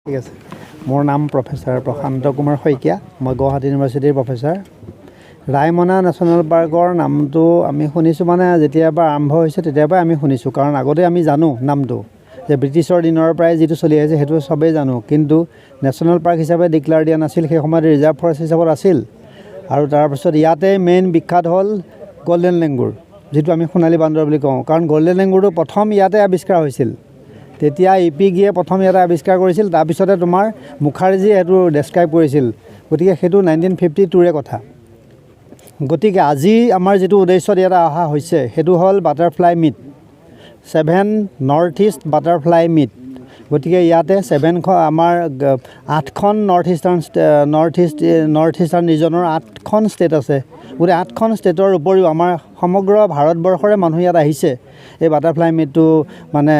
ঠিক আছে মোৰ নাম প্ৰফেচাৰ প্ৰশান্ত কুমাৰ শইকীয়া মই গুৱাহাটী ইউনিভাৰ্চিটিৰ প্ৰফেচাৰ ৰায়মনা নেশ্যনেল পাৰ্কৰ নামটো আমি শুনিছোঁ মানে যেতিয়াৰ পৰা আৰম্ভ হৈছে তেতিয়াৰ পৰাই আমি শুনিছোঁ কাৰণ আগতে আমি জানো নামটো যে ব্ৰিটিছৰ দিনৰ পৰাই যিটো চলি আছে সেইটো সবেই জানো কিন্তু নেশ্যনেল পাৰ্ক হিচাপে ডিক্লেয়াৰ দিয়া নাছিল সেই সময়ত ৰিজাৰ্ভ ফৰেষ্ট হিচাপত আছিল আৰু তাৰপিছত ইয়াতে মেইন বিখ্যাত হ'ল গল্ডেন লেংগুৰ যিটো আমি সোণালী বান্দৰ বুলি কওঁ কাৰণ গল্ডেন লেংগুৰটো প্ৰথম ইয়াতে আৱিষ্কাৰ হৈছিল তেতিয়া ইপিগিয়ে প্ৰথম ইয়াতে আৱিষ্কাৰ কৰিছিল তাৰপিছতে তোমাৰ মুখাৰ্জীয়ে সেইটো ডেছক্ৰাইব কৰিছিল গতিকে সেইটো 1952ৰে কথা গতিকে আজি আমাৰ যেটো উদ্দেশ্যত ইয়াতে অহা হৈছে সেইটো হ'ল butterfly meet 7 north east butterfly meet গতিকে ইয়াতে 7খন আমাৰ 8খন নৰ্থ ইষ্টাৰ্ণ ৰিজনৰ 8খন ষ্টেট আছে গতিকে 8খন ষ্টেটৰ উপৰিও আমাৰ সমগ্ৰ ভাৰতবৰ্ষৰে মানুহ ইয়াত আহিছে এই বাটাৰফ্লাই মিটটো মানে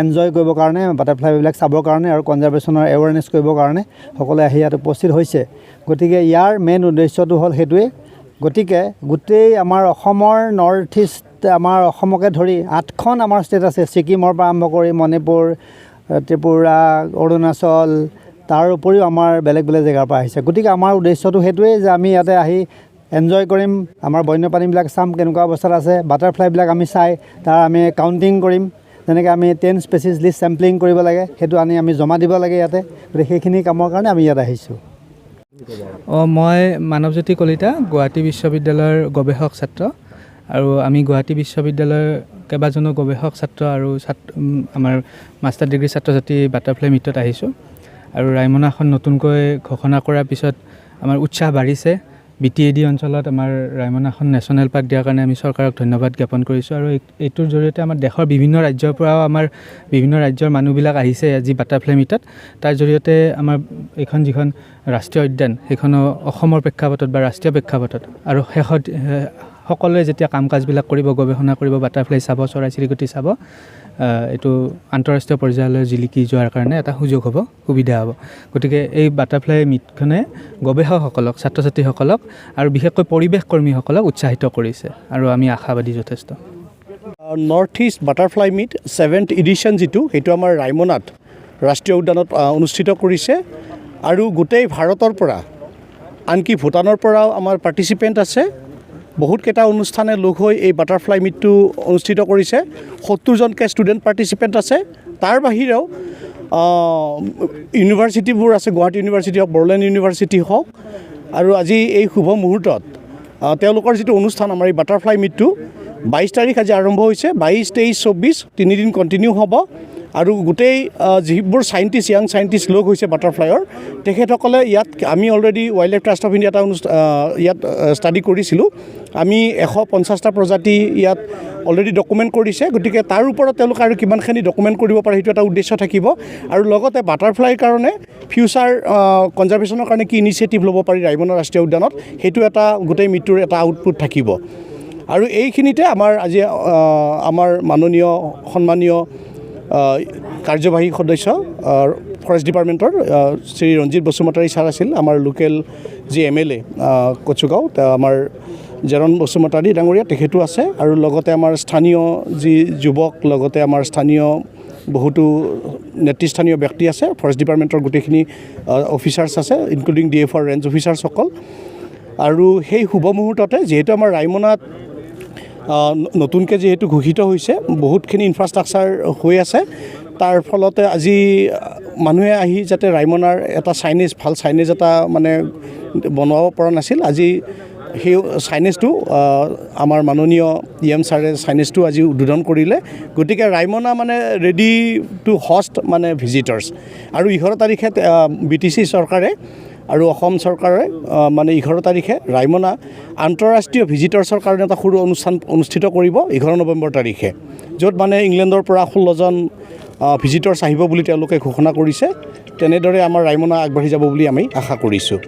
এনজয় কৰিবৰ কাৰণে বাটাৰফ্লাইবিলাক চাবৰ কাৰণে আৰু কনজাৰভেশ্যনৰ এৱাৰনেছ কৰিবৰ কাৰণে সকলোৱে আহি ইয়াত উপস্থিত হৈছে গতিকে ইয়াৰ মেইন উদ্দেশ্যটো হ'ল সেইটোৱে গতিকে গোটেই আমাৰ অসমৰ নৰ্থ ইষ্ট আমাৰ অসমকে ধৰি 8খন আমাৰ ষ্টেট আছে ছিকিমৰ পৰা আৰম্ভ কৰি মণিপুৰ ত্ৰিপুৰা অৰুণাচল তাৰ উপৰিও আমাৰ বেলেগ বেলেগ জেগাৰ পৰা আহিছে গতিকে আমাৰ উদ্দেশ্যটো সেইটোৱে যে আমি ইয়াতে আহি এনজয় কৰিম আমাৰ বন্যপ্ৰাণীবিলাক চাম কেনেকুৱা অৱস্থাত আছে বাটাৰফ্লাইবিলাক আমি চাই তাৰ আমি কাউণ্টিং কৰিম যেনেকৈ আমি 10 স্পেচিছ লিষ্ট চেম্পলিং কৰিব লাগে সেইটো আমি জমা দিব লাগে ইয়াতে গতিকে সেইখিনি কামৰ কাৰণে আমি ইয়াত আহিছোঁ মই মানৱজ্যোতি কলিতা গুৱাহাটী বিশ্ববিদ্যালয়ৰ গৱেষক ছাত্ৰ আৰু আমি গুৱাহাটী বিশ্ববিদ্যালয়ৰ কেইবাজনো গৱেষক ছাত্ৰ আৰু আমাৰ মাষ্টাৰ ডিগ্ৰী ছাত্ৰ ছাত্ৰী বাটাৰফ্লাই মিটত আহিছোঁ আৰু ৰায়মনাখন নতুনকৈ ঘোষণা কৰাৰ পিছত আমাৰ উৎসাহ বাঢ়িছে BTAD অঞ্চলত আমাৰ ৰায়মনাখন নেশ্যনেল পাৰ্ক দিয়াৰ কাৰণে আমি চৰকাৰক ধন্যবাদ জ্ঞাপন কৰিছোঁ আৰু এইটোৰ জৰিয়তে আমাৰ দেশৰ বিভিন্ন ৰাজ্যৰ পৰাও আমাৰ বিভিন্ন ৰাজ্যৰ মানুহবিলাক আহিছে আজি বাটাৰফ্লাই মিটত তাৰ জৰিয়তে আমাৰ এইখন যিখন ৰাষ্ট্ৰীয় উদ্যান সেইখনো অসমৰ প্ৰেক্ষাপটত বা ৰাষ্ট্ৰীয় প্ৰেক্ষাপটত আৰু শেষত সকলোৱে যেতিয়া কাম কাজবিলাক কৰিব গৱেষণা কৰিব বাটাৰফ্লাই চাব চৰাই চিৰিকটি চাব এইটো আন্তঃৰাষ্ট্ৰীয় পৰ্যায়লৈ জিলিকি যোৱাৰ কাৰণে এটা সুযোগ হ'ব সুবিধা হ'ব গতিকে এই বাটাৰফ্লাই মিটখনে গৱেষকসকলক ছাত্ৰ ছাত্ৰীসকলক আৰু বিশেষকৈ পৰিৱেশ কৰ্মীসকলক উৎসাহিত কৰিছে আৰু আমি আশাবাদী যথেষ্ট north east butterfly meet 7th edition যিটো সেইটো আমাৰ ৰায়মনাত ৰাষ্ট্ৰীয় উদ্যানত অনুষ্ঠিত কৰিছে আৰু গোটেই ভাৰতৰ পৰা আনকি ভূটানৰ পৰাও আমাৰ পাৰ্টিচিপেণ্ট আছে বহুতকেইটা অনুষ্ঠানে লগ হৈ এই বাটাৰফ্লাই মিটটো অনুষ্ঠিত কৰিছে 70জনকৈ ষ্টুডেণ্ট পাৰ্টিচিপেণ্ট আছে তাৰ বাহিৰেও ইউনিভাৰ্চিটিবোৰ আছে গুৱাহাটী ইউনিভাৰ্চিটি হওক বড়োলেণ্ড ইউনিভাৰ্চিটি হওক আৰু আজি এই শুভ মুহূৰ্তত তেওঁলোকৰ যিটো অনুষ্ঠান আমাৰ এই বাটাৰফ্লাই মিটটো 22 তাৰিখ আজি আৰম্ভ হৈছে 22, 23, 24 তিনিদিন কণ্টিনিউ হ'ব আৰু গোটেই যিবোৰ চাইণ্টিষ্ট ইয়াং চাইণ্টিষ্ট লগ হৈছে বাটাৰফ্লাইৰ তেখেতসকলে ইয়াত আমি already wild life trust of India এটা ইয়াত ষ্টাডি কৰিছিলোঁ আমি 150টা প্ৰজাতি ইয়াত অলৰেডি ডকুমেণ্ট কৰিছে গতিকে তাৰ ওপৰত তেওঁলোকে আৰু কিমানখিনি ডকুমেণ্ট কৰিব পাৰে সেইটো এটা উদ্দেশ্য থাকিব আৰু লগতে বাটাৰফ্লাইৰ কাৰণে ফিউচাৰ কনজাৰভেশ্যনৰ কাৰণে কি ইনিচিয়েটিভ ল'ব পাৰি ৰায়মনা ৰাষ্ট্ৰীয় উদ্যানত সেইটো এটা গোটেই মিটটোৰ এটা আউটপুট থাকিব আৰু এইখিনিতে আজি আমাৰ মাননীয় সন্মানীয় কাৰ্যবাহী সদস্য ফৰেষ্ট ডিপাৰ্টমেণ্টৰ শ্ৰী ৰঞ্জিত বসুমতাৰী ছাৰ আছিল আমাৰ লোকেল যি MLA কচুগাঁও আমাৰ জেৰণ বসুমতাৰী ডাঙৰীয়া তেখেতো আছে আৰু লগতে আমাৰ স্থানীয় যি যুৱক লগতে আমাৰ স্থানীয় বহুতো নেতৃস্থানীয় ব্যক্তি আছে ফৰেষ্ট ডিপাৰ্টমেণ্টৰ গোটেইখিনি অফিচাৰ্ছ আছে ইনক্লুডিং DFR ৰেঞ্জ অফিচাৰ্ছসকল আৰু সেই শুভ মুহূৰ্ততে যিহেতু আমাৰ ৰায়মনাত নতুনকৈ যিহেতু ঘোষিত হৈছে বহুতখিনি ইনফ্ৰাষ্ট্ৰাকচাৰ হৈ আছে তাৰ ফলতে আজি মানুহে আহি যাতে ৰায়মনাৰ এটা চাইনেজ ভাল চাইনেজ এটা মানে বনাব পৰা নাছিল আজি সেই চাইনেজটো আমাৰ মাননীয় EM ছাৰে চাইনেজটো আজি উদ্বোধন কৰিলে গতিকে ৰায়মনা মানে ৰেডি টু হষ্ট মানে ভিজিটাৰ্ছ আৰু 11 তাৰিখে BTC চৰকাৰে আৰু অসম চৰকাৰে মানে 11 তাৰিখে ৰায়মনা আন্তঃৰাষ্ট্ৰীয় ভিজিটাৰ্ছৰ কাৰণে এটা সৰু অনুষ্ঠান অনুষ্ঠিত কৰিব 11 নৱেম্বৰ তাৰিখে য'ত মানে ইংলেণ্ডৰ পৰা 16জন ভিজিটাৰ্ছ আহিব বুলি তেওঁলোকে ঘোষণা কৰিছে তেনেদৰে আমাৰ ৰায়মনা আগবাঢ়ি যাব বুলি আমি আশা কৰিছোঁ